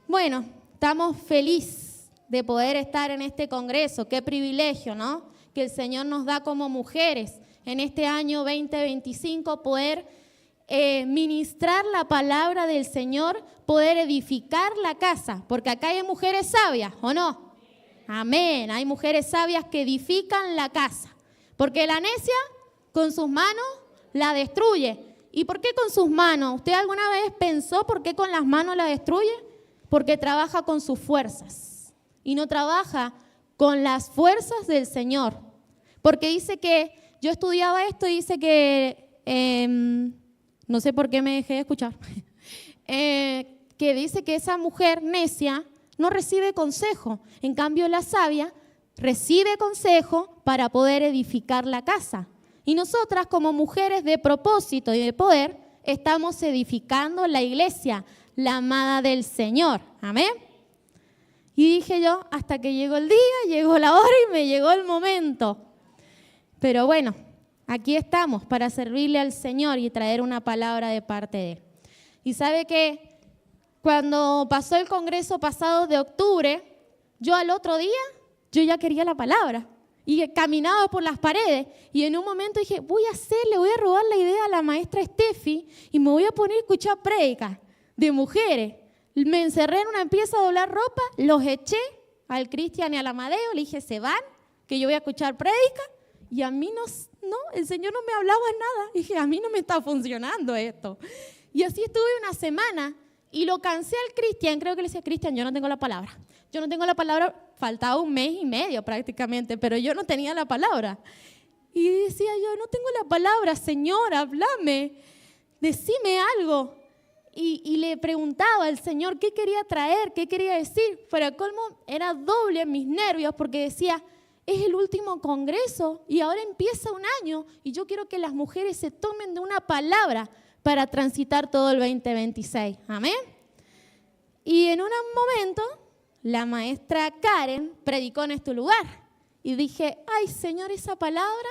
Bueno, estamos felices de poder estar en este congreso. Qué privilegio, ¿no? Que el Señor nos da como mujeres en este año 2025 poder ministrar la palabra del Señor, poder edificar la casa, porque acá hay mujeres sabias, ¿o no? Amén, hay mujeres sabias que edifican la casa, porque la necia con sus manos la destruye. ¿Y por qué con sus manos? ¿Usted alguna vez pensó por qué con las manos la destruye? Porque trabaja con sus fuerzas y no trabaja con las fuerzas del Señor. Porque dice que, yo estudiaba esto y dice que, no sé por qué me dejé de escuchar, que dice que esa mujer necia no recibe consejo. En cambio, la sabia recibe consejo para poder edificar la casa. Y nosotras, como mujeres de propósito y de poder, estamos edificando la iglesia, la amada del Señor. Amén. Y dije yo, hasta que llegó el día, llegó la hora y me llegó el momento. Pero bueno, aquí estamos para servirle al Señor y traer una palabra de parte de Él. Y sabe que cuando pasó el congreso pasado de octubre, yo al otro día, yo ya quería la palabra. Y caminaba por las paredes y en un momento dije, voy a robar la idea a la maestra Steffi y me voy a poner a escuchar prédicas de mujeres. Me encerré en una pieza a doblar ropa, los eché al Cristian y al Amadeo, le dije, se van, que yo voy a escuchar prédicas. Y a mí no, el Señor no me hablaba nada. Dije, a mí no me está funcionando esto. Y así estuve una semana y lo cansé al Cristian. Creo que le decía, Cristian, yo no tengo la palabra. Yo no tengo la palabra, faltaba un mes y medio prácticamente, pero yo no tenía la palabra. Y decía yo, no tengo la palabra, Señor, háblame, decime algo. Y le preguntaba al Señor qué quería traer, qué quería decir. Para colmo, era doble mis nervios porque decía, es el último congreso y ahora empieza un año y yo quiero que las mujeres se tomen de una palabra para transitar todo el 2026. Amén. Y en un momento, la maestra Karen predicó en este lugar y dije, ay Señor, esa palabra,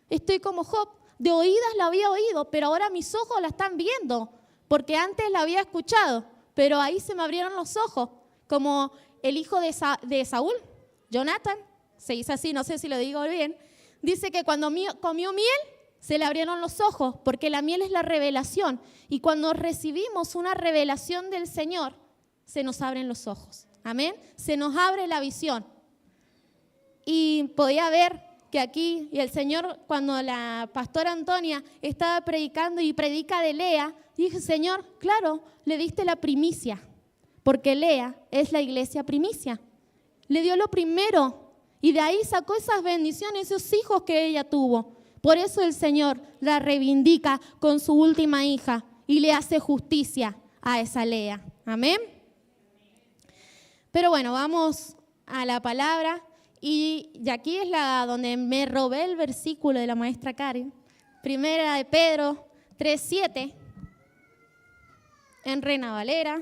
estoy como Job, de oídas la había oído, pero ahora mis ojos la están viendo, porque antes la había escuchado, pero ahí se me abrieron los ojos, como el hijo de Saúl, Jonathan, se dice así, no sé si lo digo bien, dice que cuando comió miel, se le abrieron los ojos, porque la miel es la revelación, y cuando recibimos una revelación del Señor, se nos abren los ojos. Amén. Se nos abre la visión. Y podía ver que aquí, y el Señor, cuando la pastora Antonia estaba predicando y predica de Lea, dije, Señor, claro, le diste la primicia, porque Lea es la iglesia primicia. Le dio lo primero y de ahí sacó esas bendiciones, esos hijos que ella tuvo. Por eso el Señor la reivindica con su última hija y le hace justicia a esa Lea. Amén. Pero bueno, vamos a la palabra y aquí es donde me robé el versículo de la maestra Karen. Primera de Pedro 3:7 en Reina Valera.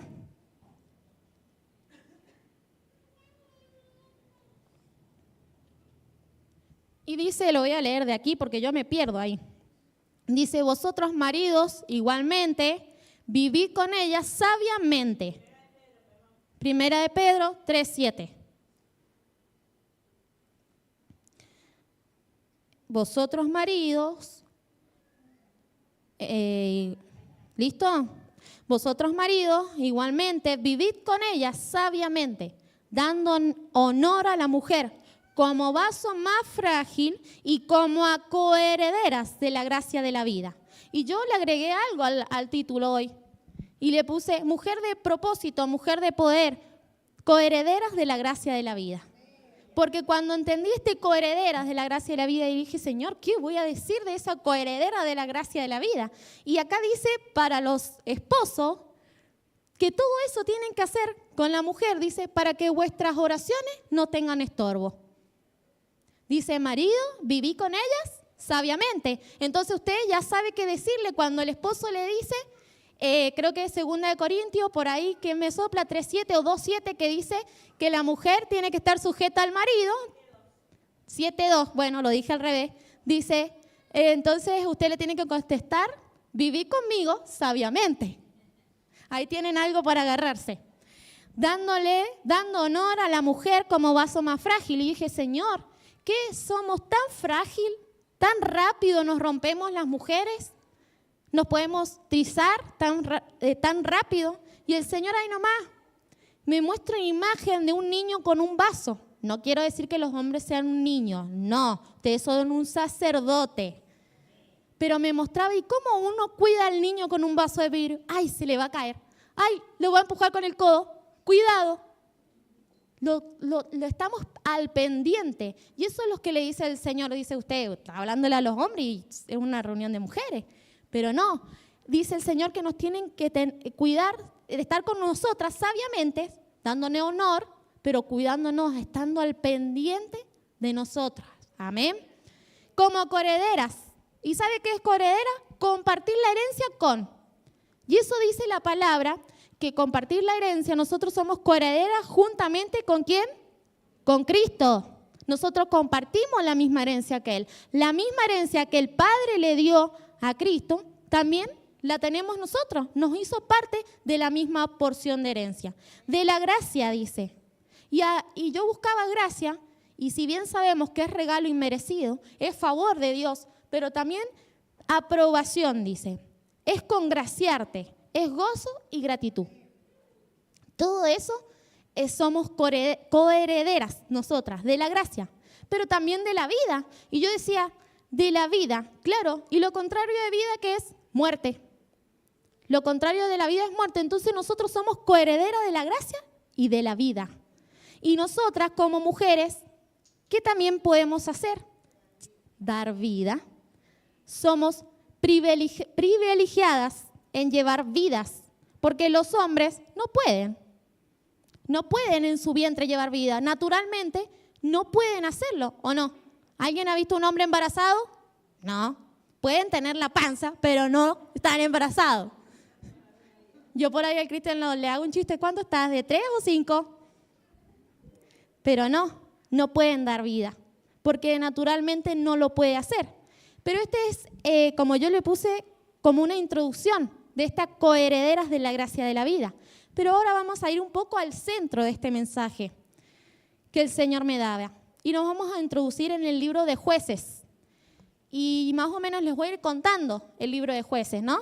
Y dice, lo voy a leer de aquí porque yo me pierdo ahí. Dice, vosotros maridos igualmente, vivid con ellas sabiamente. Primera de Pedro 3:7. Vosotros maridos, ¿listo? Vosotros maridos igualmente vivid con ellas sabiamente, dando honor a la mujer como vaso más frágil y como a coherederas de la gracia de la vida. Y yo le agregué algo al título hoy. Y le puse mujer de propósito, mujer de poder, coherederas de la gracia de la vida. Porque cuando entendí coherederas de la gracia de la vida, y dije, Señor, ¿qué voy a decir de esa coheredera de la gracia de la vida? Y acá dice para los esposos que todo eso tienen que hacer con la mujer, dice, para que vuestras oraciones no tengan estorbo. Dice, marido, viví con ellas sabiamente. Entonces usted ya sabe qué decirle cuando el esposo le dice, creo que es 2 Corintios, por ahí que me sopla 3:7 o 2:7, que dice que la mujer tiene que estar sujeta al marido. 7:2, bueno, lo dije al revés. Dice, entonces usted le tiene que contestar, viví conmigo sabiamente. Ahí tienen algo para agarrarse. dando honor a la mujer como vaso más frágil. Y dije, Señor, ¿qué somos tan frágil? ¿Tan rápido nos rompemos las mujeres? ¿Nos podemos trizar tan rápido? Y el Señor ahí nomás me muestra una imagen de un niño con un vaso. No quiero decir que los hombres sean un niño, no, ustedes son un sacerdote. Pero me mostraba, ¿y cómo uno cuida al niño con un vaso de vidrio? ¡Ay, se le va a caer! ¡Ay, lo voy a empujar con el codo! ¡Cuidado! Lo estamos al pendiente. Y eso es lo que le dice el Señor. Dice usted, está hablándole a los hombres y es una reunión de mujeres. Pero no, dice el Señor que nos tienen que cuidar de estar con nosotras sabiamente, dándonos honor, pero cuidándonos, estando al pendiente de nosotras. Amén. Como coherederas. ¿Y sabe qué es coheredera? Compartir la herencia con. Y eso dice la palabra, que compartir la herencia, nosotros somos coherederas juntamente ¿con quién? Con Cristo. Nosotros compartimos la misma herencia que Él. La misma herencia que el Padre le dio a Cristo, también la tenemos nosotros. Nos hizo parte de la misma porción de herencia. De la gracia, dice. Y yo buscaba gracia, y si bien sabemos que es regalo inmerecido, es favor de Dios, pero también aprobación, dice. Es congraciarte, es gozo y gratitud. Todo eso somos coherederas nosotras, de la gracia, pero también de la vida. Y yo decía, de la vida, claro, y lo contrario de vida, ¿qué es? Muerte. Lo contrario de la vida es muerte. Entonces nosotros somos coherederas de la gracia y de la vida. Y nosotras como mujeres, ¿qué también podemos hacer? Dar vida. Somos privilegiadas en llevar vidas, porque los hombres no pueden en su vientre llevar vida. Naturalmente no pueden hacerlo, ¿o no? ¿Alguien ha visto un hombre embarazado? No. Pueden tener la panza, pero no están embarazados. Yo por ahí al Cristian le hago un chiste, ¿cuánto estás? ¿De 3 o 5? Pero no pueden dar vida, porque naturalmente no lo puede hacer. Pero este es, como yo le puse, como una introducción de estas coherederas de la gracia de la vida. Pero ahora vamos a ir un poco al centro de este mensaje que el Señor me daba. Y nos vamos a introducir en el libro de Jueces. Y más o menos les voy a ir contando el libro de Jueces, ¿no?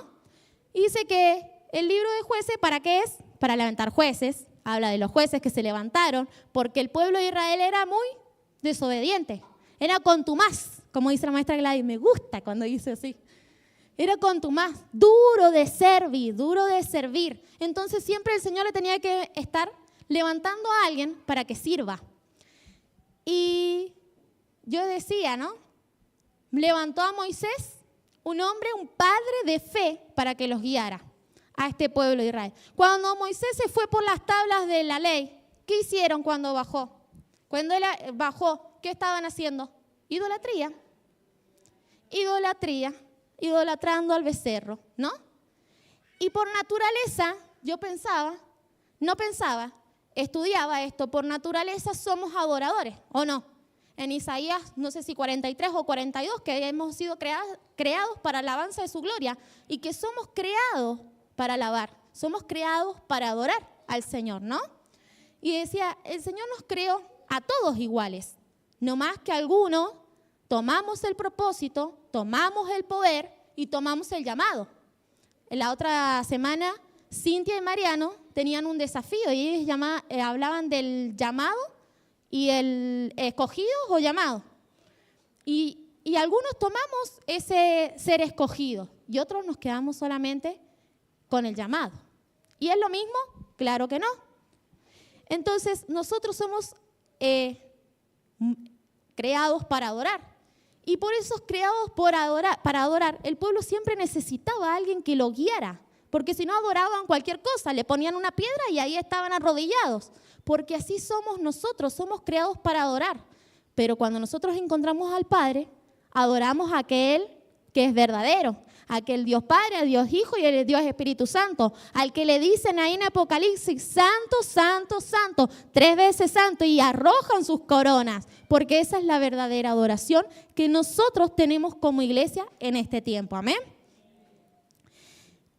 Y dice que el libro de Jueces, ¿para qué es? Para levantar jueces. Habla de los jueces que se levantaron porque el pueblo de Israel era muy desobediente. Era contumaz, como dice la maestra Gladys. Me gusta cuando dice así. Era contumaz, duro de servir. Entonces siempre el Señor le tenía que estar levantando a alguien para que sirva. Y yo decía, ¿no? Levantó a Moisés, un hombre, un padre de fe, para que los guiara a este pueblo de Israel. Cuando Moisés se fue por las tablas de la ley, ¿qué hicieron cuando bajó? Cuando él bajó, ¿qué estaban haciendo? Idolatría. Idolatrando al becerro, ¿no? Y por naturaleza, estudiaba esto, por naturaleza somos adoradores, ¿o no? En Isaías, no sé si 43 o 42, que hemos sido creados para alabanza de su gloria y que somos creados para alabar, somos creados para adorar al Señor, ¿no? Y decía, el Señor nos creó a todos iguales, no más que algunos tomamos el propósito, tomamos el poder y tomamos el llamado. En la otra semana, Cintia y Mariano tenían un desafío y ellos hablaban del llamado y el escogido o llamado. Y algunos tomamos ese ser escogido y otros nos quedamos solamente con el llamado. ¿Y es lo mismo? Claro que no. Entonces, nosotros somos creados para adorar. Y por esos creados para adorar, el pueblo siempre necesitaba a alguien que lo guiara. Porque si no adoraban cualquier cosa, le ponían una piedra y ahí estaban arrodillados. Porque así somos nosotros, somos creados para adorar. Pero cuando nosotros encontramos al Padre, adoramos a aquel que es verdadero, a aquel Dios Padre, al Dios Hijo y al Dios Espíritu Santo, al que le dicen ahí en Apocalipsis, santo, santo, santo, 3 veces santo, y arrojan sus coronas, porque esa es la verdadera adoración que nosotros tenemos como iglesia en este tiempo. Amén.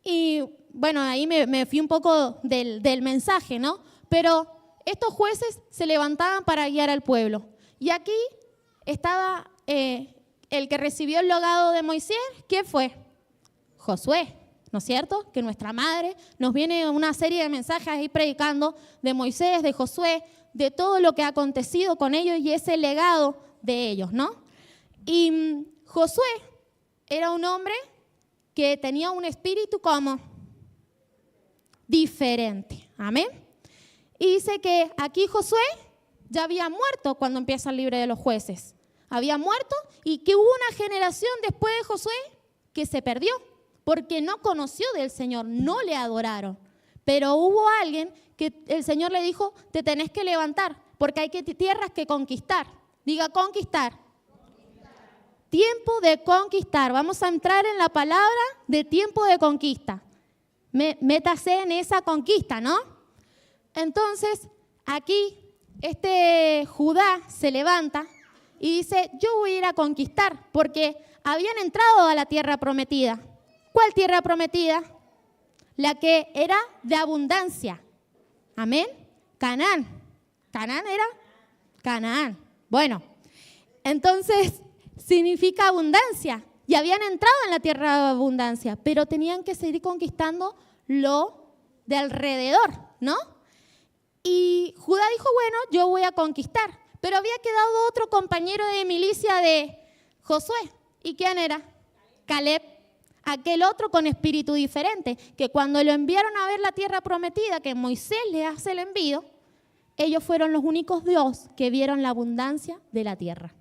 Y bueno, ahí me fui un poco del mensaje, ¿no? Pero estos jueces se levantaban para guiar al pueblo. Y aquí estaba el que recibió el legado de Moisés. ¿Quién fue? Josué, ¿no es cierto? Que nuestra madre nos viene una serie de mensajes ahí predicando de Moisés, de Josué, de todo lo que ha acontecido con ellos y ese legado de ellos, ¿no? Y Josué era un hombre que tenía un espíritu como diferente. Amén. Y dice que aquí Josué ya había muerto cuando empieza el libro de los jueces. Había muerto y que hubo una generación después de Josué que se perdió porque no conoció del Señor, no le adoraron. Pero hubo alguien que el Señor le dijo, te tenés que levantar porque hay tierras que conquistar. Diga conquistar. Tiempo de conquistar. Vamos a entrar en la palabra de tiempo de conquista. Métase en esa conquista, ¿no? Entonces, aquí Judá se levanta y dice, yo voy a ir a conquistar, porque habían entrado a la tierra prometida. ¿Cuál tierra prometida? La que era de abundancia. Amén. Canaán. ¿Canaán era? Canaán. Bueno, entonces significa abundancia. Y habían entrado en la tierra de abundancia, pero tenían que seguir conquistando lo de alrededor, ¿no? Y Judá dijo, bueno, yo voy a conquistar. Pero había quedado otro compañero de milicia de Josué. ¿Y quién era? Caleb. Aquel otro con espíritu diferente, que cuando lo enviaron a ver la tierra prometida, que Moisés le hace el envío, ellos fueron los únicos dos que vieron la abundancia de la tierra.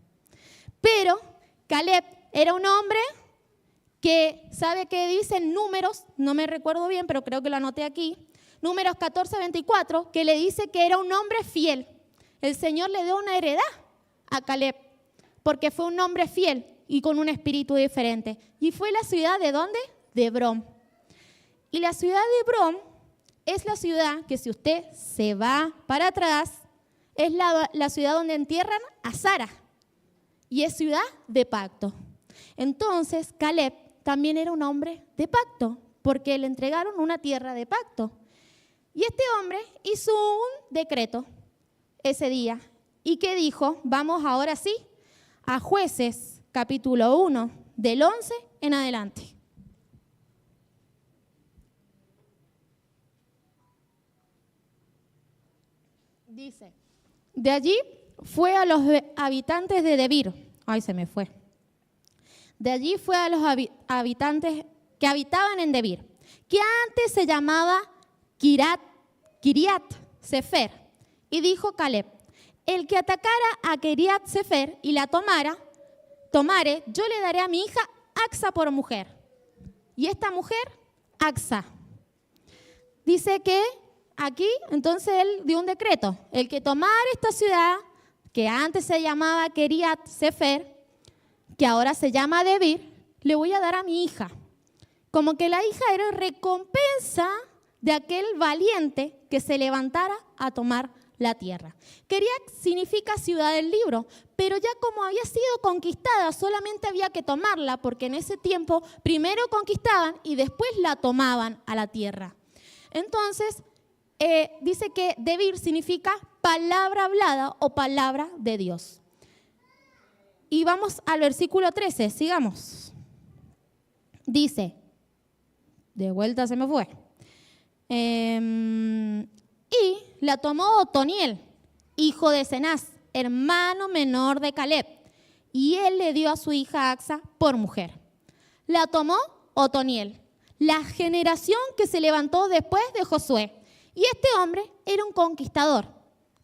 Pero Caleb era un hombre que, ¿sabe qué dicen Números? No me recuerdo bien, pero creo que lo anoté aquí. Números 14:24, que le dice que era un hombre fiel. El Señor le dio una heredad a Caleb, porque fue un hombre fiel y con un espíritu diferente. Y fue la ciudad ¿de dónde? De Hebrón. Y la ciudad de Hebrón es la ciudad que, si usted se va para atrás, es la ciudad donde entierran a Sara. Y es ciudad de pacto. Entonces, Caleb también era un hombre de pacto, porque le entregaron una tierra de pacto. Y este hombre hizo un decreto ese día. ¿Y qué dijo? Vamos ahora sí a Jueces, capítulo 1, del 11 en adelante. Dice, de allí fue a los habitantes de Debir. Ay, se me fue. De allí fue a los habitantes que habitaban en Debir, que antes se llamaba Kiriat Sefer. Y dijo Caleb, el que atacara a Kiriat Sefer y la tomare, yo le daré a mi hija Axa por mujer. Y esta mujer, Axa. Dice que aquí, entonces él dio un decreto. El que tomara esta ciudad, que antes se llamaba Kiriat Sefer, que ahora se llama Debir, le voy a dar a mi hija. Como que la hija era recompensa de aquel valiente que se levantara a tomar la tierra. Kiriat significa ciudad del libro, pero ya como había sido conquistada, solamente había que tomarla, porque en ese tiempo primero conquistaban y después la tomaban a la tierra. Entonces, dice que Debir significa palabra hablada o palabra de Dios. Y vamos al versículo 13, sigamos. Dice, de vuelta se me fue. Y la tomó Otoniel, hijo de Cenaz, hermano menor de Caleb, y él le dio a su hija Axa por mujer. La tomó Otoniel, la generación que se levantó después de Josué. Y este hombre era un conquistador.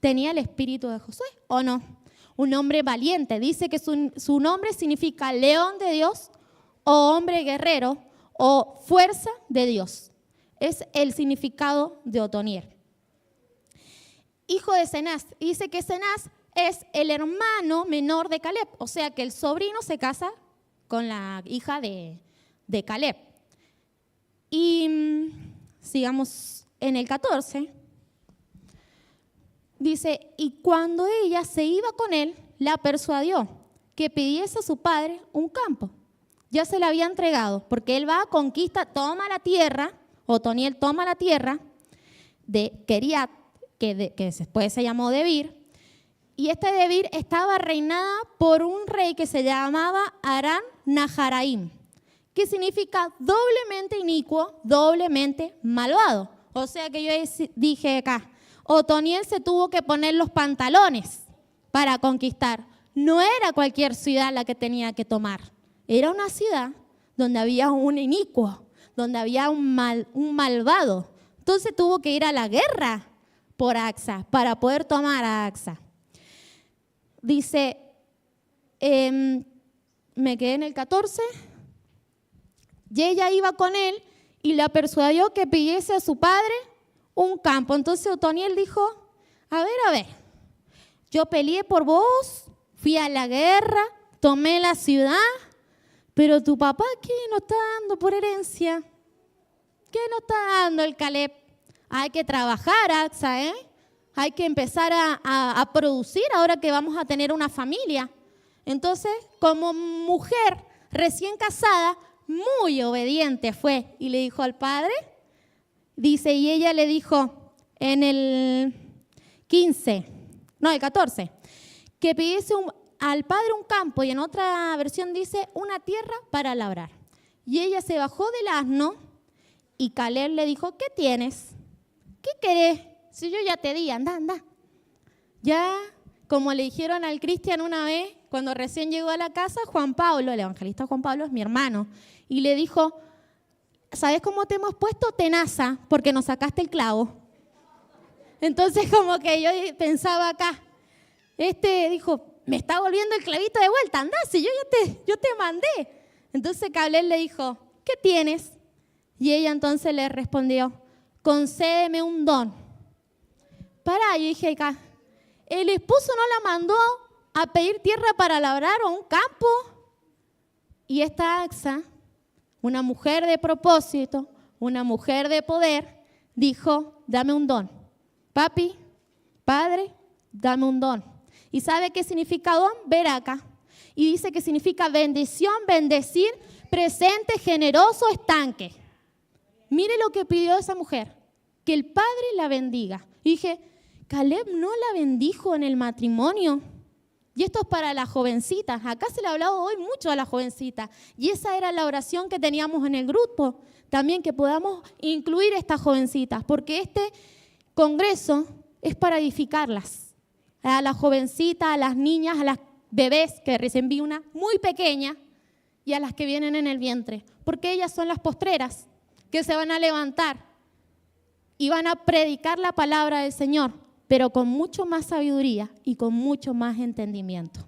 ¿Tenía el espíritu de Josué o no? Un hombre valiente. Dice que su nombre significa león de Dios o hombre guerrero o fuerza de Dios. Es el significado de Otoniel. Hijo de Cenaz. Dice que Cenaz es el hermano menor de Caleb. O sea que el sobrino se casa con la hija de Caleb. Y sigamos en el 14. Dice, y cuando ella se iba con él, la persuadió que pidiese a su padre un campo. Ya se le había entregado, porque él va a conquista, toma la tierra, Otoniel toma la tierra de Kiriat que después se llamó Debir. Y esta Debir estaba reinada por un rey que se llamaba Aram Naharaim, que significa doblemente inicuo, doblemente malvado. O sea que yo dije acá, Otoniel se tuvo que poner los pantalones para conquistar. No era cualquier ciudad la que tenía que tomar. Era una ciudad donde había un inicuo, donde había un malvado. Entonces tuvo que ir a la guerra por Acsa, para poder tomar a Acsa. Dice, me quedé en el 14, y ella iba con él y la persuadió que pidiese a su padre un campo. Entonces Otoniel dijo, a ver, yo peleé por vos, fui a la guerra, tomé la ciudad, pero tu papá, ¿qué nos está dando por herencia? ¿Qué nos está dando el Caleb? Hay que trabajar, Acsa, Hay que empezar a producir ahora que vamos a tener una familia. Entonces, como mujer recién casada, muy obediente fue y le dijo al padre, dice, y ella le dijo en el 14, que pidiese al padre un campo, y en otra versión dice una tierra para labrar. Y ella se bajó del asno y Caleb le dijo, ¿qué tienes? ¿Qué querés? Si yo ya te di, anda. Ya, como le dijeron al Cristian una vez, cuando recién llegó a la casa, Juan Pablo, el evangelista Juan Pablo es mi hermano, y le dijo, ¿sabes cómo te hemos puesto? Tenaza, porque nos sacaste el clavo. Entonces como que yo pensaba acá, dijo, me está volviendo el clavito de vuelta, anda, si yo te mandé. Entonces Caleb le dijo, ¿qué tienes? Y ella entonces le respondió, concédeme un don. Yo dije acá, el esposo no la mandó a pedir tierra para labrar o un campo. Y esta Acsa, una mujer de propósito, una mujer de poder, dijo, dame un don. Papi, padre, dame un don. ¿Y sabe qué significa don? Veraca. Y dice que significa bendición, bendecir, presente, generoso, estanque. Mire lo que pidió esa mujer, que el padre la bendiga. Y dije, Caleb no la bendijo en el matrimonio. Y esto es para las jovencitas. Acá se le ha hablado hoy mucho a las jovencitas. Y esa era la oración que teníamos en el grupo. También que podamos incluir a estas jovencitas, porque este congreso es para edificarlas. A las jovencitas, a las niñas, a las bebés, que recién vi una muy pequeña, y a las que vienen en el vientre. Porque ellas son las postreras que se van a levantar y van a predicar la palabra del Señor, pero con mucho más sabiduría y con mucho más entendimiento.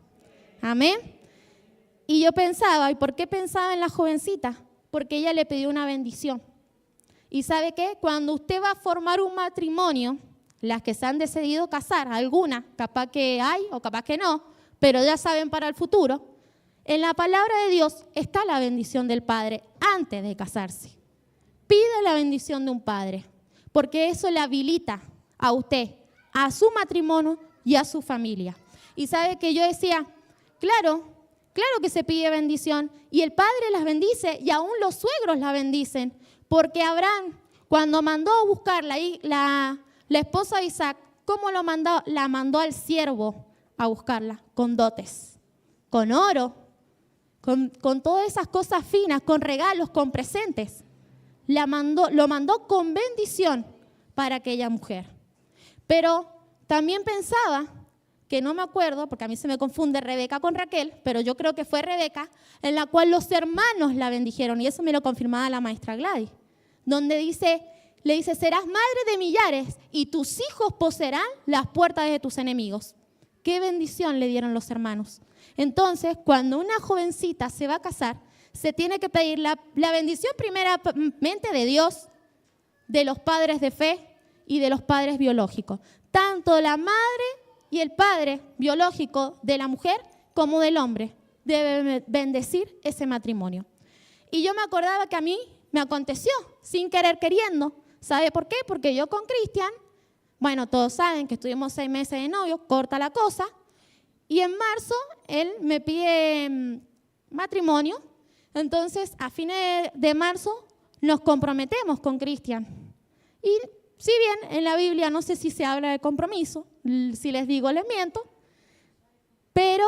Amén. Y yo pensaba, ¿y por qué pensaba en la jovencita? Porque ella le pidió una bendición. ¿Y sabe qué? Cuando usted va a formar un matrimonio, las que se han decidido casar, algunas, capaz que hay o capaz que no, pero ya saben para el futuro, en la palabra de Dios está la bendición del Padre antes de casarse. Pide la bendición de un padre, porque eso le habilita a usted, a su matrimonio y a su familia. Y sabe que yo decía, claro que se pide bendición, y el padre las bendice, y aún los suegros la bendicen, porque Abraham, cuando mandó a buscar la esposa de Isaac, ¿cómo lo mandó? La mandó al siervo a buscarla, con dotes, con oro, con todas esas cosas finas, con regalos, con presentes. Lo mandó con bendición para aquella mujer. Pero también pensaba, que no me acuerdo, porque a mí se me confunde Rebeca con Raquel, pero yo creo que fue Rebeca, en la cual los hermanos la bendijeron, y eso me lo confirmaba la maestra Gladys, donde le dice, serás madre de millares y tus hijos poseerán las puertas de tus enemigos. Qué bendición le dieron los hermanos. Entonces, cuando una jovencita se va a casar, se tiene que pedir la bendición primeramente de Dios, de los padres de fe y de los padres biológicos. Tanto la madre y el padre biológico de la mujer como del hombre deben bendecir ese matrimonio. Y yo me acordaba que a mí me aconteció, sin querer queriendo. ¿Sabe por qué? Porque yo con Cristian, bueno, todos saben que estuvimos 6 meses de novio, corta la cosa, y en marzo él me pide matrimonio. Entonces, a fines de marzo nos comprometemos con Cristian. Y Si bien en la Biblia no sé si se habla de compromiso, si les digo les miento, pero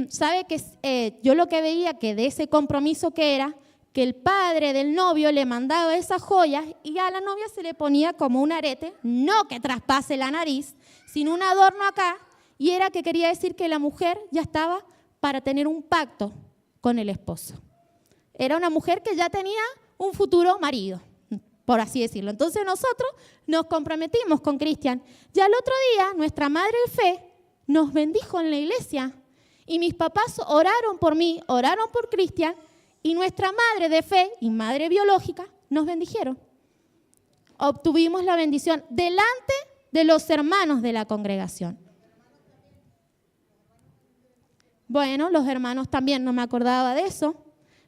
sabe que yo lo que veía que de ese compromiso que era, que el padre del novio le mandaba esas joyas y a la novia se le ponía como un arete, no que traspase la nariz, sino un adorno acá, y era que quería decir que la mujer ya estaba para tener un pacto con el esposo. Era una mujer que ya tenía un futuro marido, por así decirlo. Entonces nosotros nos comprometimos con Cristian. Y al otro día, nuestra madre de fe nos bendijo en la iglesia. Y mis papás oraron por mí, oraron por Cristian, y nuestra madre de fe y madre biológica nos bendijeron. Obtuvimos la bendición delante de los hermanos de la congregación. Bueno, los hermanos también, no me acordaba de eso,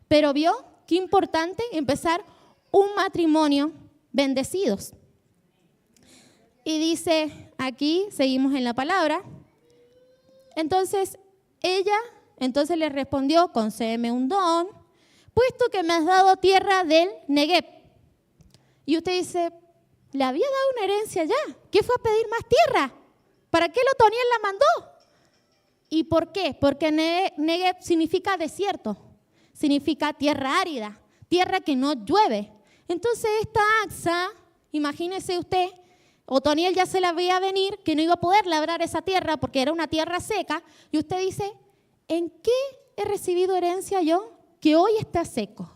pero vio qué importante empezar un matrimonio bendecidos. Y dice aquí, seguimos en la palabra, entonces ella le respondió, concédeme un don, puesto que me has dado tierra del Negueb. Y usted dice, le había dado una herencia ya, ¿qué fue a pedir más tierra? ¿Para qué Otoniel la mandó? ¿Y por qué? Porque Negueb significa desierto, significa tierra árida, tierra que no llueve. Entonces esta Acsa, imagínese usted, Otoniel ya se la veía venir, que no iba a poder labrar esa tierra porque era una tierra seca, y usted dice, ¿en qué he recibido herencia yo que hoy está seco?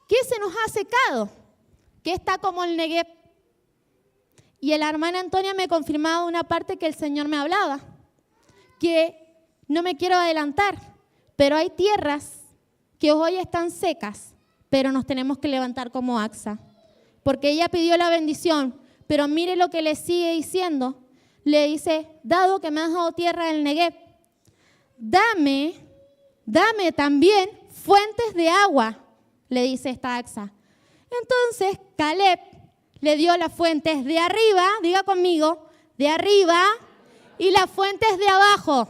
¿Qué se nos ha secado? ¿Qué está como el Negueb? Y la hermana Antonia me confirmaba una parte que el Señor me hablaba, que no me quiero adelantar, pero hay tierras que hoy están secas, pero nos tenemos que levantar como Acsa, porque ella pidió la bendición, pero mire lo que le sigue diciendo, le dice, dado que me has dado tierra del Negueb, dame también fuentes de agua, le dice esta Acsa. Entonces Caleb le dio las fuentes de arriba, diga conmigo, de arriba, y las fuentes de abajo.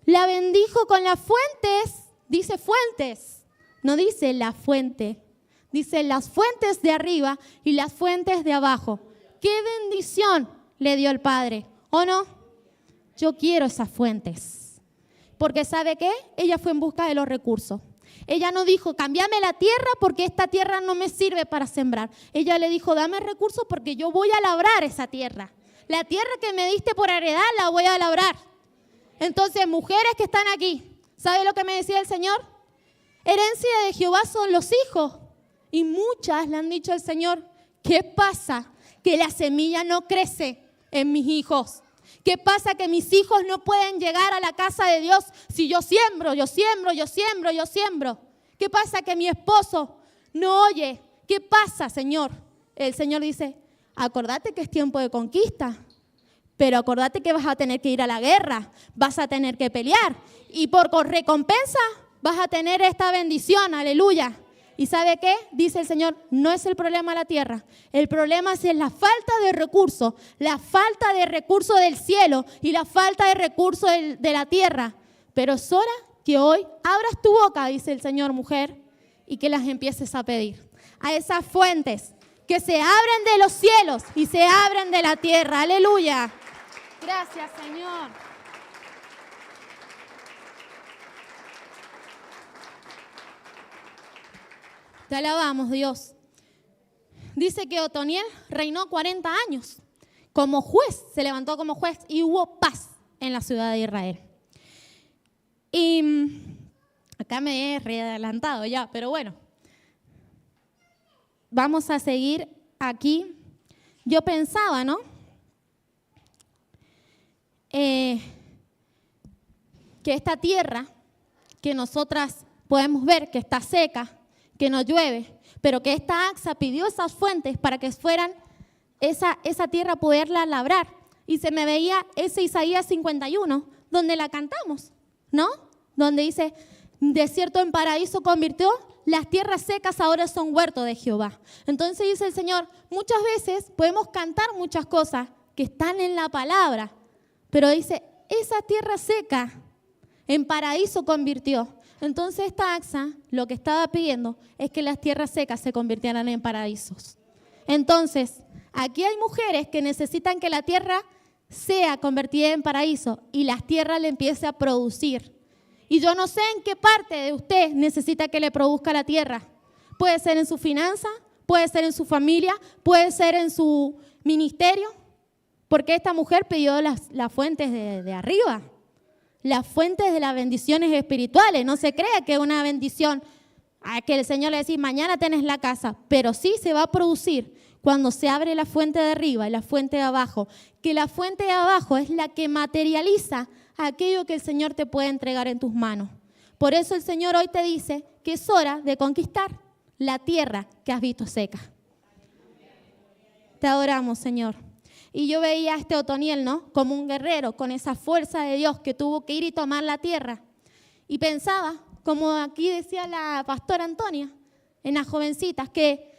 La bendijo con las fuentes, dice fuentes, no dice la fuente, dice las fuentes de arriba y las fuentes de abajo. ¡Qué bendición le dio el Padre! ¿O no? Yo quiero esas fuentes. Porque ¿sabe qué? Ella fue en busca de los recursos. Ella no dijo, cámbiame la tierra porque esta tierra no me sirve para sembrar. Ella le dijo, dame recursos porque yo voy a labrar esa tierra. La tierra que me diste por heredad la voy a labrar. Entonces, mujeres que están aquí, ¿sabe lo que me decía el Señor? Herencia de Jehová son los hijos. Y muchas le han dicho al Señor, ¿qué pasa? Que la semilla no crece en mis hijos. ¿Qué pasa? Que mis hijos no pueden llegar a la casa de Dios si yo siembro. ¿Qué pasa? Que mi esposo no oye. ¿Qué pasa, Señor? El Señor dice, acordate que es tiempo de conquista, pero acordate que vas a tener que ir a la guerra, vas a tener que pelear y por recompensa vas a tener esta bendición, aleluya. ¿Y sabe qué? Dice el Señor, no es el problema la tierra, el problema es la falta de recursos, la falta de recursos del cielo y la falta de recursos de la tierra. Pero es hora que hoy abras tu boca, dice el Señor, mujer, y que las empieces a pedir a esas fuentes que se abren de los cielos y se abren de la tierra. Aleluya. Gracias, Señor. Te alabamos, Dios. Dice que Otoniel reinó 40 años como juez, se levantó como juez y hubo paz en la ciudad de Israel. Y acá me he readelantado ya, pero bueno. Vamos a seguir aquí. Yo pensaba, ¿no? Que esta tierra que nosotras podemos ver que está seca, que no llueve, pero que esta Acsa pidió esas fuentes para que fueran esa tierra poderla labrar. Y se me veía ese Isaías 51, donde la cantamos, ¿no? Donde dice, desierto en paraíso convirtió, las tierras secas ahora son huerto de Jehová. Entonces dice el Señor, muchas veces podemos cantar muchas cosas que están en la palabra, pero dice, esa tierra seca en paraíso convirtió. Entonces esta AXA lo que estaba pidiendo es que las tierras secas se convirtieran en paraísos. Entonces, aquí hay mujeres que necesitan que la tierra sea convertida en paraíso y la tierra le empiece a producir. Y yo no sé en qué parte de usted necesita que le produzca la tierra. Puede ser en su finanza, puede ser en su familia, puede ser en su ministerio, porque esta mujer pidió las fuentes de arriba, las fuentes de las bendiciones espirituales. No se crea que una bendición, que el Señor le dice, mañana tenés la casa, pero sí se va a producir cuando se abre la fuente de arriba y la fuente de abajo, que la fuente de abajo es la que materializa aquello que el Señor te puede entregar en tus manos. Por eso el Señor hoy te dice que es hora de conquistar la tierra que has visto seca. Te adoramos, Señor. Y yo veía a este Otoniel, ¿no? Como un guerrero, con esa fuerza de Dios que tuvo que ir y tomar la tierra. Y pensaba, como aquí decía la pastora Antonia, en las jovencitas, que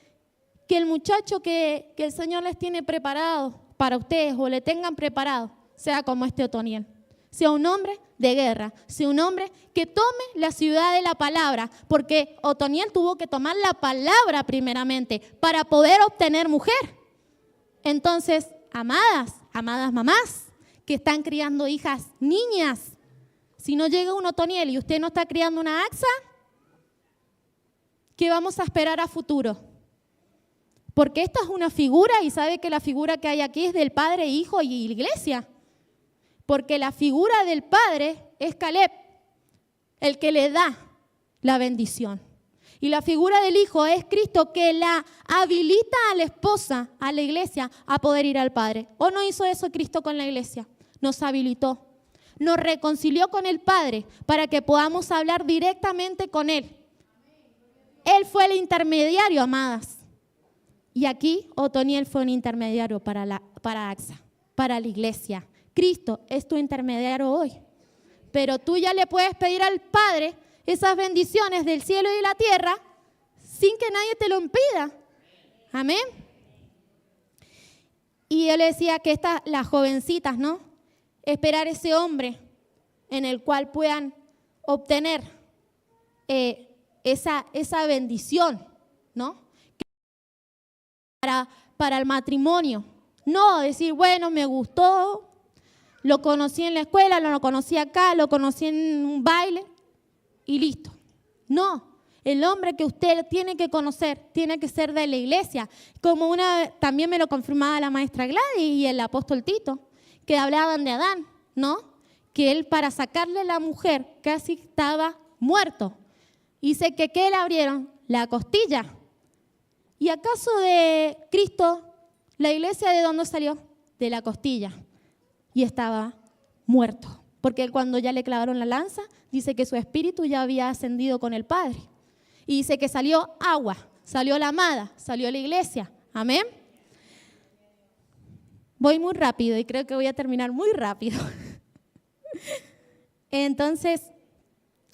el muchacho que el Señor les tiene preparado para ustedes o le tengan preparado, sea como este Otoniel. Sea un hombre de guerra, sea un hombre que tome la ciudad de la palabra, porque Otoniel tuvo que tomar la palabra primeramente para poder obtener mujer. Entonces, amadas mamás que están criando hijas niñas, si no llega un Otoniel y usted no está criando una AXA, ¿qué vamos a esperar a futuro? Porque esta es una figura y sabe que la figura que hay aquí es del Padre, Hijo y Iglesia. Porque la figura del Padre es Caleb, el que le da la bendición. Y la figura del Hijo es Cristo, que la habilita a la esposa, a la iglesia, a poder ir al Padre. ¿O no hizo eso Cristo con la iglesia? Nos habilitó, nos reconcilió con el Padre para que podamos hablar directamente con Él. Él fue el intermediario, amadas. Y aquí Otoniel fue un intermediario para AXA, para la iglesia. Cristo es tu intermediario hoy. Pero tú ya le puedes pedir al Padre esas bendiciones del cielo y de la tierra sin que nadie te lo impida. Amén. Y yo le decía que las jovencitas, ¿no? Esperar ese hombre en el cual puedan obtener esa bendición, ¿no? Para el matrimonio. No decir, bueno, me gustó, lo conocí en la escuela, lo conocí acá, lo conocí en un baile y listo. No, el hombre que usted tiene que conocer tiene que ser de la iglesia. Como también me lo confirmaba la maestra Gladys y el apóstol Tito, que hablaban de Adán, ¿no? Que él para sacarle a la mujer casi estaba muerto. Dice que ¿qué le abrieron? La costilla. ¿Y acaso de Cristo, la iglesia de dónde salió? De la costilla. Y estaba muerto, porque cuando ya le clavaron la lanza, dice que su espíritu ya había ascendido con el Padre. Y dice que salió agua, salió la amada, salió la iglesia. Amén. Voy muy rápido y creo que voy a terminar muy rápido. Entonces,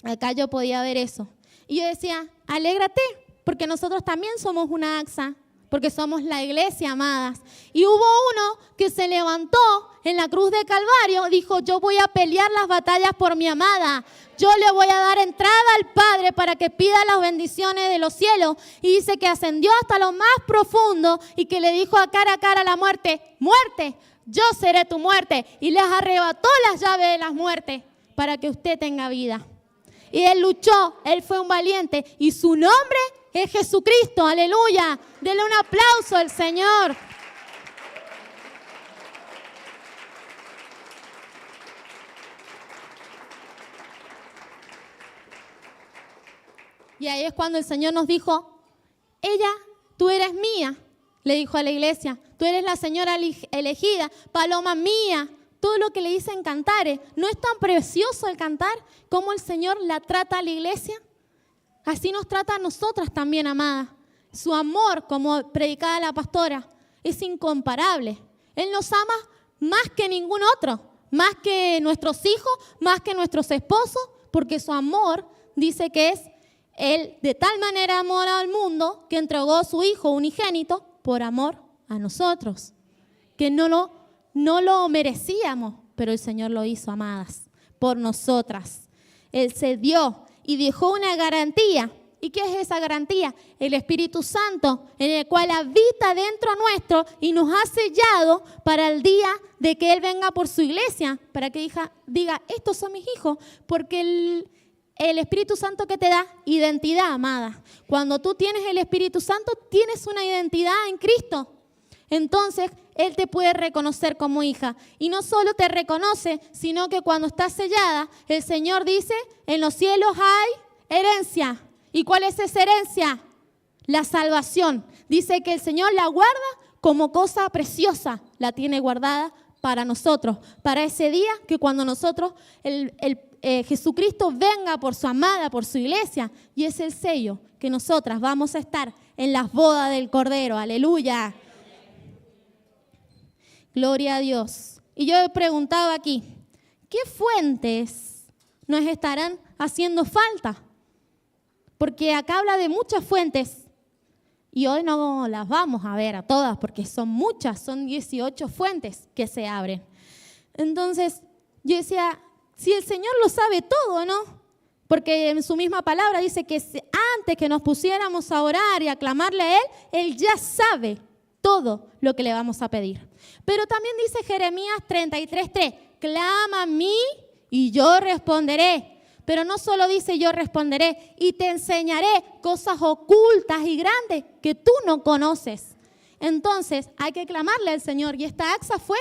acá yo podía ver eso. Y yo decía, alégrate, porque nosotros también somos una AXA, porque somos la iglesia, amadas. Y hubo uno que se levantó en la cruz de Calvario, dijo, yo voy a pelear las batallas por mi amada. Yo le voy a dar entrada al Padre para que pida las bendiciones de los cielos. Y dice que ascendió hasta lo más profundo y que le dijo a cara a la muerte, muerte, yo seré tu muerte. Y les arrebató las llaves de las muertes para que usted tenga vida. Y él luchó, él fue un valiente y su nombre es Jesucristo, aleluya. Denle un aplauso al Señor. Y ahí es cuando el Señor nos dijo, tú eres mía, le dijo a la iglesia, tú eres la señora elegida, paloma mía. Todo lo que le dicen cantares, ¿no es tan precioso el cantar como el Señor la trata a la iglesia? Así nos trata a nosotras también, amadas. Su amor, como predicaba la pastora, es incomparable. Él nos ama más que ningún otro, más que nuestros hijos, más que nuestros esposos, porque su amor dice que es Él de tal manera amó al mundo que entregó a su Hijo unigénito por amor a nosotros, que no lo merecíamos, pero el Señor lo hizo, amadas, por nosotras. Él se dio y dejó una garantía. ¿Y qué es esa garantía? El Espíritu Santo, en el cual habita dentro nuestro y nos ha sellado para el día de que Él venga por su iglesia, para que diga, estos son mis hijos, porque el Espíritu Santo que te da identidad, amada. Cuando tú tienes el Espíritu Santo, tienes una identidad en Cristo. Entonces, Él te puede reconocer como hija. Y no solo te reconoce, sino que cuando estás sellada, el Señor dice, en los cielos hay herencia. ¿Y cuál es esa herencia? La salvación. Dice que el Señor la guarda como cosa preciosa. La tiene guardada para nosotros, para ese día que cuando nosotros, Jesucristo venga por su amada, por su iglesia, y es el sello que nosotras vamos a estar en las bodas del Cordero. Aleluya. Gloria a Dios. Y yo he preguntado aquí, ¿qué fuentes nos estarán haciendo falta? Porque acá habla de muchas fuentes y hoy no las vamos a ver a todas porque son muchas, son 18 fuentes que se abren. Entonces yo decía, si el Señor lo sabe todo, ¿no? Porque en su misma palabra dice que antes que nos pusiéramos a orar y a clamarle a Él ya sabe todo lo que le vamos a pedir. Pero también dice Jeremías 33:3, clama a mí y yo responderé. Pero no solo dice yo responderé y te enseñaré cosas ocultas y grandes que tú no conoces. Entonces hay que clamarle al Señor. Y esta Axa fue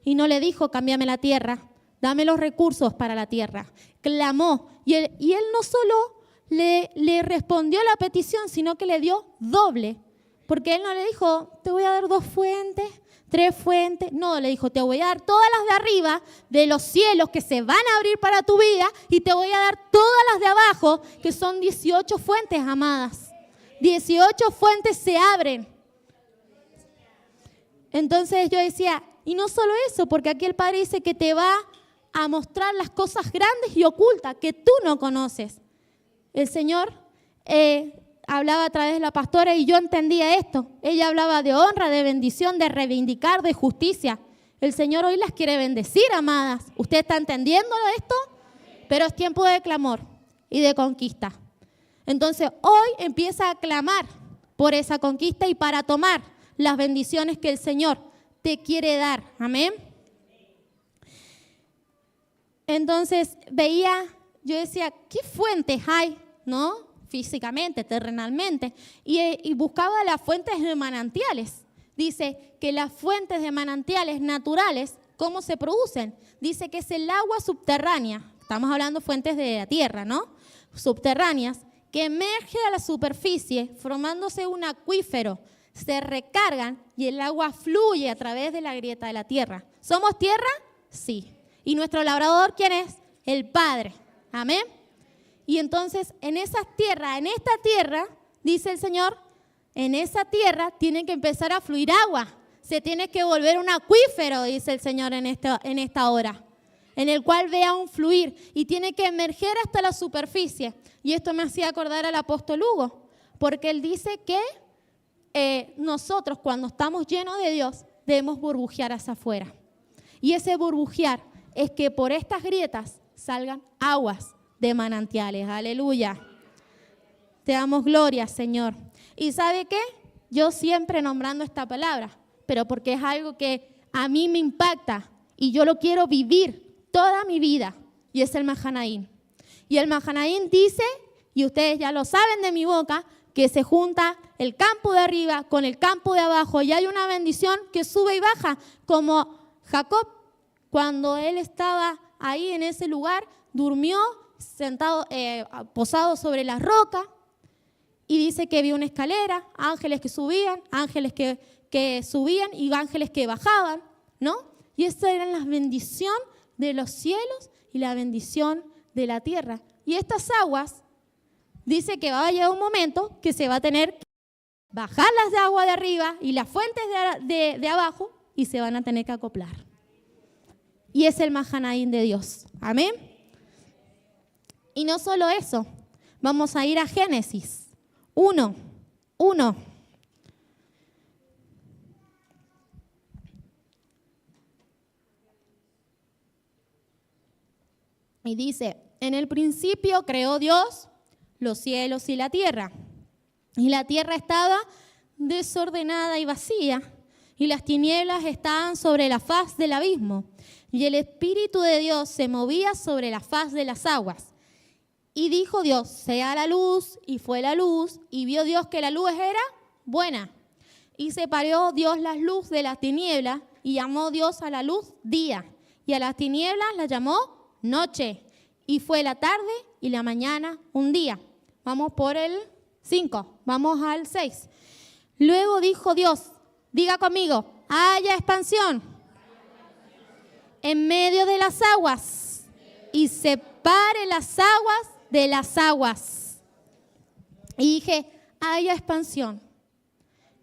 y no le dijo cámbiame la tierra, dame los recursos para la tierra. Clamó y él no solo le respondió la petición, sino que le dio doble. Porque Él no le dijo te voy a dar 2 fuentes, 3 fuentes. No, le dijo, te voy a dar todas las de arriba, de los cielos que se van a abrir para tu vida, y te voy a dar todas las de abajo, que son 18 fuentes, amadas. 18 fuentes se abren. Entonces yo decía, y no solo eso, porque aquí el Padre dice que te va a mostrar las cosas grandes y ocultas que tú no conoces. El Señor hablaba a través de la pastora y yo entendía esto. Ella hablaba de honra, de bendición, de reivindicar, de justicia. El Señor hoy las quiere bendecir, amadas. ¿Usted está entendiendo esto? Pero es tiempo de clamor y de conquista. Entonces hoy empieza a clamar por esa conquista y para tomar las bendiciones que el Señor te quiere dar. Amén. Entonces yo decía, ¿qué fuentes hay? ¿No? Físicamente, terrenalmente, y buscaba las fuentes de manantiales. Dice que las fuentes de manantiales naturales, ¿cómo se producen? Dice que es el agua subterránea, estamos hablando de fuentes de la tierra, ¿no? Subterráneas, que emerge a la superficie formándose un acuífero, se recargan y el agua fluye a través de la grieta de la tierra. ¿Somos tierra? Sí. ¿Y nuestro labrador quién es? El Padre. Amén. Y entonces en esta tierra, dice el Señor, en esa tierra tiene que empezar a fluir agua. Se tiene que volver un acuífero, dice el Señor en esta hora, en el cual vea un fluir y tiene que emerger hasta la superficie. Y esto me hacía acordar al apóstol Hugo, porque él dice que nosotros cuando estamos llenos de Dios debemos burbujear hacia afuera. Y ese burbujear es que por estas grietas salgan aguas de manantiales. Aleluya. Te damos gloria, Señor. ¿Y sabe qué? Yo siempre nombrando esta palabra, pero porque es algo que a mí me impacta y yo lo quiero vivir toda mi vida, y es el Mahanaim. Y el Mahanaim dice, y ustedes ya lo saben de mi boca, que se junta el campo de arriba con el campo de abajo y hay una bendición que sube y baja, como Jacob, cuando él estaba ahí en ese lugar, durmió sentado, posado sobre la roca, y dice que vio una escalera, ángeles que subían, ángeles que subían y ángeles que bajaban, ¿no? Y estas eran las bendiciones de los cielos y la bendición de la tierra. Y estas aguas, dice que va a llegar un momento que se va a tener que bajar las de agua de arriba y las fuentes de abajo y se van a tener que acoplar. Y es el Mahanaim de Dios. Amén. Y no solo eso, vamos a ir a Génesis 1:1. Y dice, En el principio creó Dios los cielos y la tierra. Y la tierra estaba desordenada y vacía, y las tinieblas estaban sobre la faz del abismo. Y el Espíritu de Dios se movía sobre la faz de las aguas. Y dijo Dios, sea la luz, y fue la luz, y vio Dios que la luz era buena. Y separó Dios la luz de las tinieblas, y llamó Dios a la luz día, y a las tinieblas la llamó noche. Y fue la tarde y la mañana un día. Vamos por el 5, vamos al 6. Luego dijo Dios, diga conmigo, haya expansión en medio de las aguas y separe las aguas de las aguas. Y dije, haya expansión.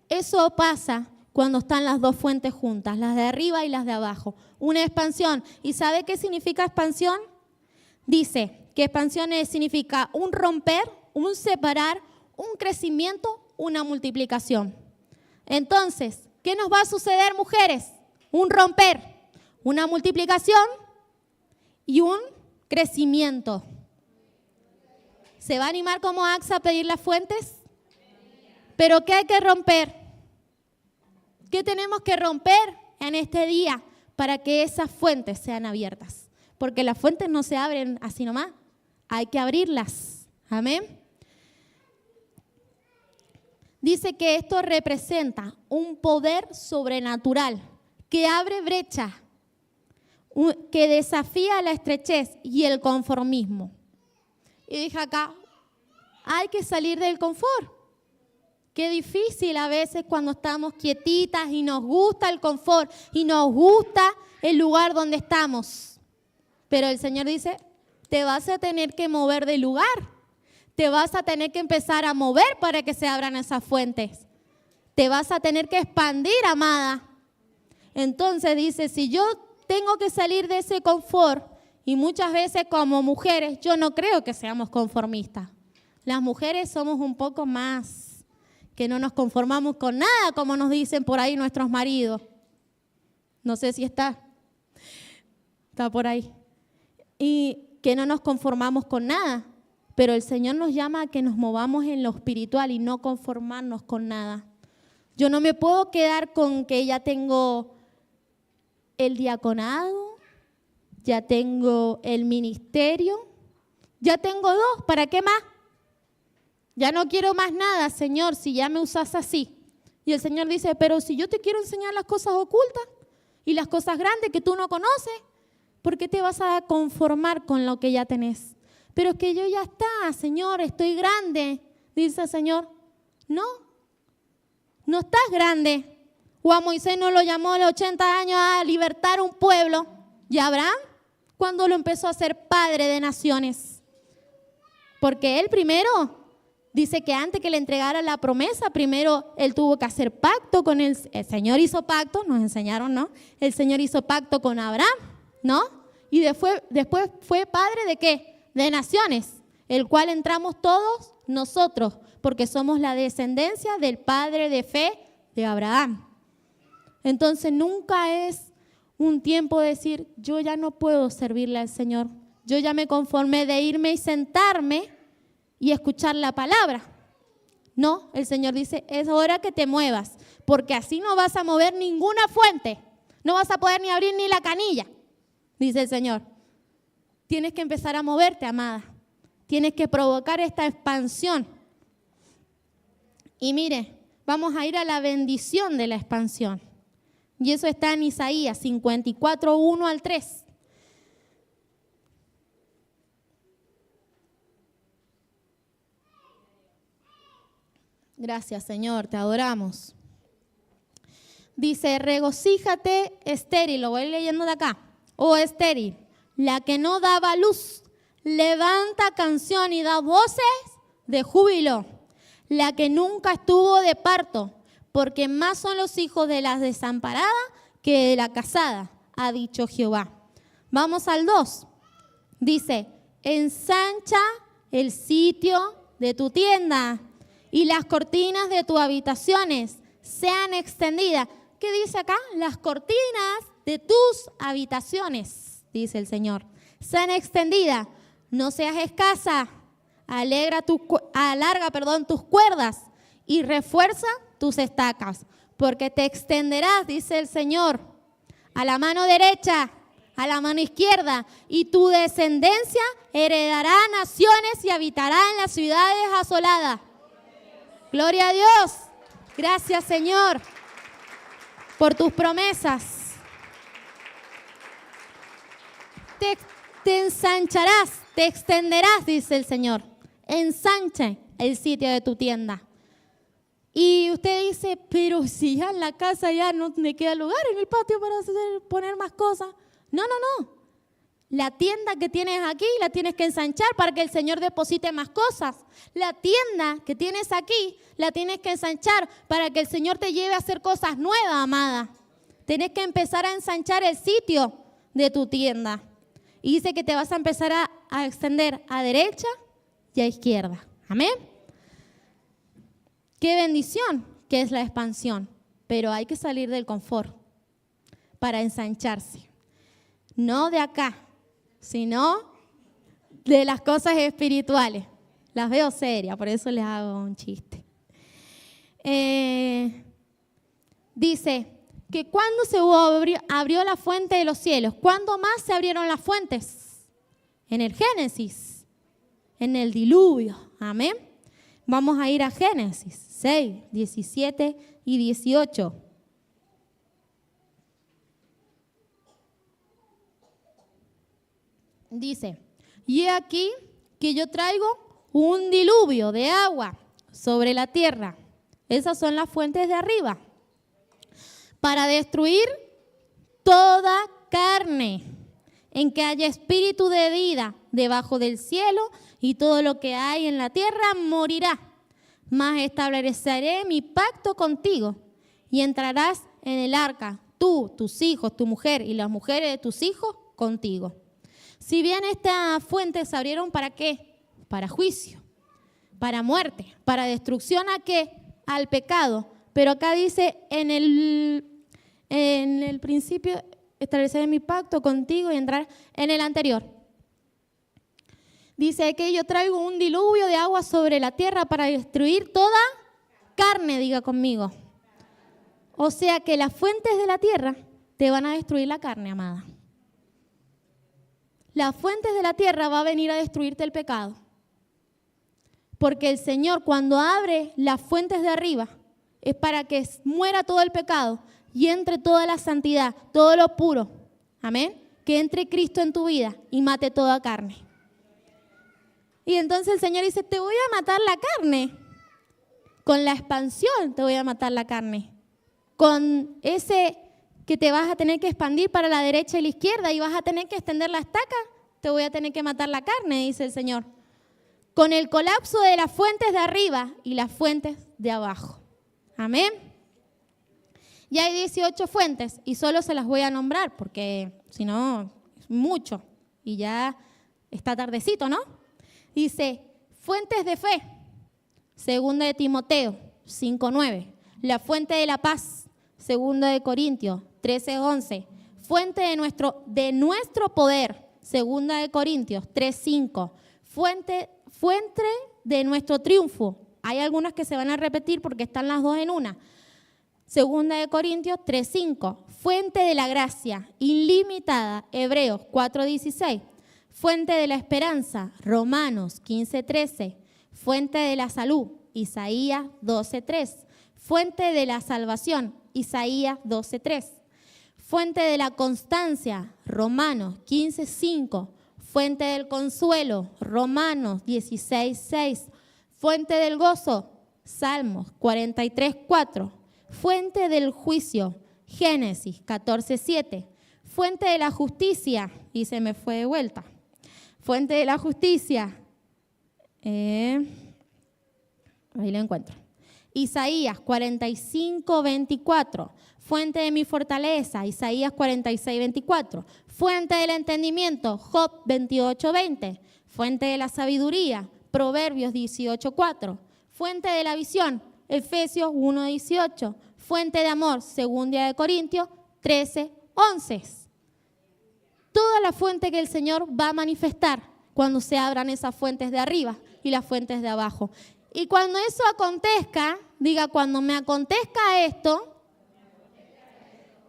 Eso pasa cuando están las dos fuentes juntas, las de arriba y las de abajo. Una expansión. ¿Y sabe qué significa expansión? Dice que expansión significa un romper, un separar, un crecimiento, una multiplicación. Entonces, ¿qué nos va a suceder, mujeres? Un romper, una multiplicación y un crecimiento. ¿Se va a animar como AXA a pedir las fuentes? ¿Pero qué hay que romper? ¿Qué tenemos que romper en este día para que esas fuentes sean abiertas? Porque las fuentes no se abren así nomás, hay que abrirlas. Amén. Dice que esto representa un poder sobrenatural que abre brecha, que desafía la estrechez y el conformismo. Y dije acá, hay que salir del confort. Qué difícil a veces cuando estamos quietitas y nos gusta el confort y nos gusta el lugar donde estamos. Pero el Señor dice, te vas a tener que mover del lugar. Te vas a tener que empezar a mover para que se abran esas fuentes. Te vas a tener que expandir, amada. Entonces dice, si yo tengo que salir de ese confort, y muchas veces como mujeres, yo no creo que seamos conformistas. Las mujeres somos un poco más, que no nos conformamos con nada, como nos dicen por ahí nuestros maridos. No sé si está por ahí. Y que no nos conformamos con nada. Pero el Señor nos llama a que nos movamos en lo espiritual y no conformarnos con nada. Yo no me puedo quedar con que ya tengo el diaconado, ya tengo el ministerio, ya tengo 2, ¿para qué más? Ya no quiero más nada, Señor, si ya me usas así. Y el Señor dice, pero si yo te quiero enseñar las cosas ocultas y las cosas grandes que tú no conoces, ¿por qué te vas a conformar con lo que ya tenés? Pero es que yo ya está, Señor, estoy grande. Dice el Señor, no estás grande. O a Moisés no lo llamó a los 80 años a libertar un pueblo. ¿Y a Abraham? Cuando lo empezó a ser padre de naciones. Porque él primero, dice que antes que le entregara la promesa, primero él tuvo que hacer pacto con el Señor hizo pacto, nos enseñaron, ¿no? El Señor hizo pacto con Abraham, ¿no? Y después fue padre ¿de qué? De naciones, el cual entramos todos nosotros, porque somos la descendencia del padre de fe de Abraham. Entonces nunca es un tiempo de decir, yo ya no puedo servirle al Señor, yo ya me conformé de irme y sentarme y escuchar la palabra. No, el Señor dice, es hora que te muevas, porque así no vas a mover ninguna fuente, no vas a poder ni abrir ni la canilla, dice el Señor. Tienes que empezar a moverte, amada. Tienes que provocar esta expansión. Y mire, vamos a ir a la bendición de la expansión. Y eso está en Isaías 54, 1 al 3. Gracias, Señor, te adoramos. Dice, regocíjate, estéril, lo voy leyendo de acá, estéril. La que no daba luz, levanta canción y da voces de júbilo. La que nunca estuvo de parto, porque más son los hijos de la desamparada que de la casada, ha dicho Jehová. Vamos al 2. Dice, ensancha el sitio de tu tienda y las cortinas de tus habitaciones sean extendidas. ¿Qué dice acá? Las cortinas de tus habitaciones, dice el Señor, sean extendidas. No seas escasa. Alarga tus cuerdas y refuerza tus estacas, porque te extenderás, dice el Señor, a la mano derecha, a la mano izquierda, y tu descendencia heredará naciones y habitará en las ciudades asoladas. Gloria a Dios. Gracias, Señor, por tus promesas. Te ensancharás, te extenderás, dice el Señor. Ensanche el sitio de tu tienda. Y usted dice, pero si ya en la casa ya no me queda lugar en el patio para poner más cosas. No. La tienda que tienes aquí la tienes que ensanchar para que el Señor deposite más cosas. La tienda que tienes aquí la tienes que ensanchar para que el Señor te lleve a hacer cosas nuevas, amada. Tienes que empezar a ensanchar el sitio de tu tienda. Y dice que te vas a empezar a extender a derecha y a izquierda. Amén. Qué bendición que es la expansión. Pero hay que salir del confort para ensancharse. No de acá, sino de las cosas espirituales. Las veo serias, por eso les hago un chiste. Dice que cuando se abrió la fuente de los cielos, ¿cuándo más se abrieron las fuentes? En el Génesis, en el diluvio. Amén. Vamos a ir a Génesis 6, 17 y 18. Dice, y he aquí que yo traigo un diluvio de agua sobre la tierra. Esas son las fuentes de arriba. Para destruir toda carne en que haya espíritu de vida debajo del cielo, y todo lo que hay en la tierra morirá. Mas estableceré mi pacto contigo y entrarás en el arca, tú, tus hijos, tu mujer y las mujeres de tus hijos contigo. Si bien estas fuentes se abrieron, ¿para qué? Para juicio, para muerte, para destrucción. ¿A qué? Al pecado. Pero acá dice en el principio, estableceré mi pacto contigo y entrar en el anterior. Dice que yo traigo un diluvio de agua sobre la tierra para destruir toda carne, diga conmigo. O sea que las fuentes de la tierra te van a destruir la carne, amada. Las fuentes de la tierra va a venir a destruirte el pecado. Porque el Señor, cuando abre las fuentes de arriba, es para que muera todo el pecado y entre toda la santidad, todo lo puro. Amén. Que entre Cristo en tu vida y mate toda carne. Y entonces el Señor dice, te voy a matar la carne. Con la expansión te voy a matar la carne. Con ese que te vas a tener que expandir para la derecha y la izquierda y vas a tener que extender la estaca, te voy a tener que matar la carne, dice el Señor. Con el colapso de las fuentes de arriba y las fuentes de abajo. Amén. Ya hay 18 fuentes y solo se las voy a nombrar porque si no es mucho y ya está tardecito, ¿no? Dice, fuentes de fe, 2 de Timoteo 5:9. La fuente de la paz, 2 de Corintios 13:11. Fuente de nuestro poder, 2 de Corintios 3:5. Fuente de nuestro triunfo. Hay algunas que se van a repetir porque están las dos en una. 2 de Corintios 3:5. Fuente de la gracia ilimitada, Hebreos 4:16. Fuente de la esperanza, Romanos 15:13. Fuente de la salud, Isaías 12:3. Fuente de la salvación, Isaías 12:3. Fuente de la constancia, Romanos 15:5. Fuente del consuelo, Romanos 16:6. Fuente del gozo, Salmos 43:4. Fuente del juicio, Génesis 14:7. Fuente de la justicia, y se me fue de vuelta. Fuente de la justicia, ahí lo encuentro. Isaías 45:24. Fuente de mi fortaleza, Isaías 46:24. Fuente del entendimiento, Job 28:20. Fuente de la sabiduría, Proverbios 18:4. Fuente de la visión, Efesios 1:18. Fuente de amor, 2 de Corintios 13:11. Toda la fuente que el Señor va a manifestar, cuando se abran esas fuentes de arriba y las fuentes de abajo. Y cuando eso acontezca, diga, cuando me acontezca esto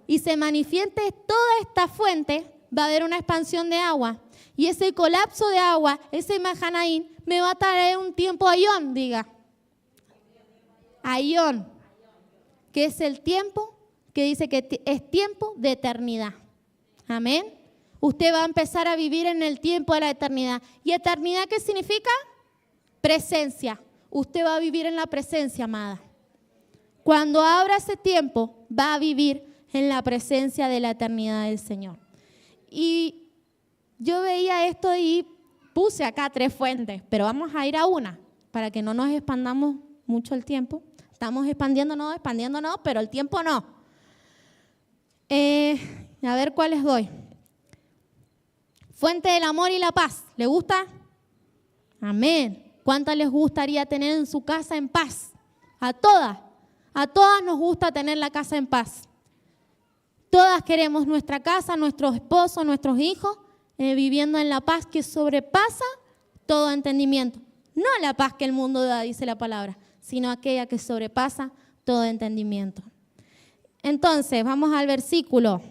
y se manifieste toda esta fuente, va a haber una expansión de agua. Y ese colapso de agua, ese Mahanaim, me va a traer un tiempo Aión, diga. Aión, que es el tiempo que dice que es tiempo de eternidad. Amén. Usted va a empezar a vivir en el tiempo de la eternidad. ¿Y eternidad qué significa? Presencia. Usted va a vivir en la presencia, amada. Cuando abra ese tiempo, va a vivir en la presencia de la eternidad del Señor. Y yo veía esto y puse acá 3 fuentes, pero vamos a ir a una para que no nos expandamos mucho el tiempo. Estamos expandiéndonos, pero el tiempo no. A ver cuáles doy. Fuente del amor y la paz. ¿Le gusta? Amén. ¿Cuántas les gustaría tener en su casa en paz? A todas nos gusta tener la casa en paz. Todas queremos nuestra casa, nuestros esposos, nuestros hijos, viviendo en la paz que sobrepasa todo entendimiento. No la paz que el mundo da, dice la palabra, sino aquella que sobrepasa todo entendimiento. Entonces, vamos al versículo.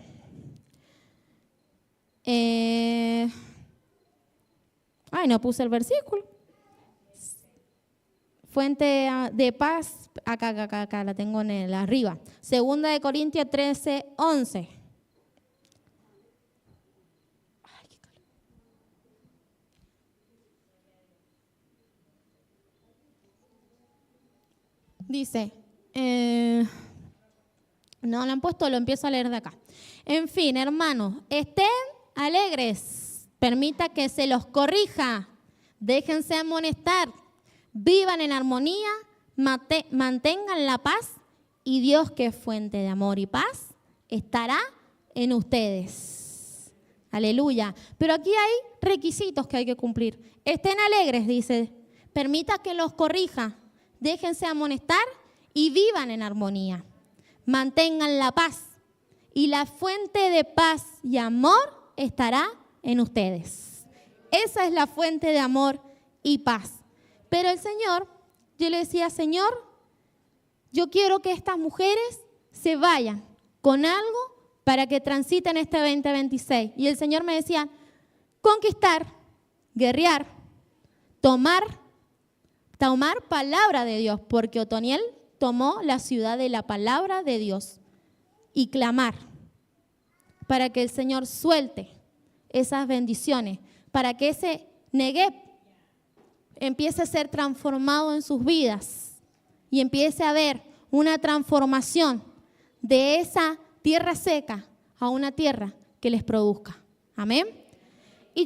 No puse el versículo. Fuente de paz, acá la tengo en el arriba. 2 de Corintios 13, 11. Dice, no lo han puesto, lo empiezo a leer de acá. En fin, hermanos, estén alegres, permita que se los corrija, déjense amonestar, vivan en armonía, mantengan la paz y Dios, que es fuente de amor y paz, estará en ustedes. Aleluya. Pero aquí hay requisitos que hay que cumplir. Estén alegres, dice, permita que los corrija, déjense amonestar y vivan en armonía. Mantengan la paz y la fuente de paz y amor estará en ustedes. Esa es la fuente de amor y paz. Pero el Señor, yo le decía, Señor, yo quiero que estas mujeres se vayan con algo para que transiten este 2026. Y el Señor me decía, conquistar, guerrear, tomar palabra de Dios, porque Otoniel tomó la ciudad de la palabra de Dios, y clamar para que el Señor suelte esas bendiciones, para que ese Negueb empiece a ser transformado en sus vidas y empiece a haber una transformación de esa tierra seca a una tierra que les produzca. Amén.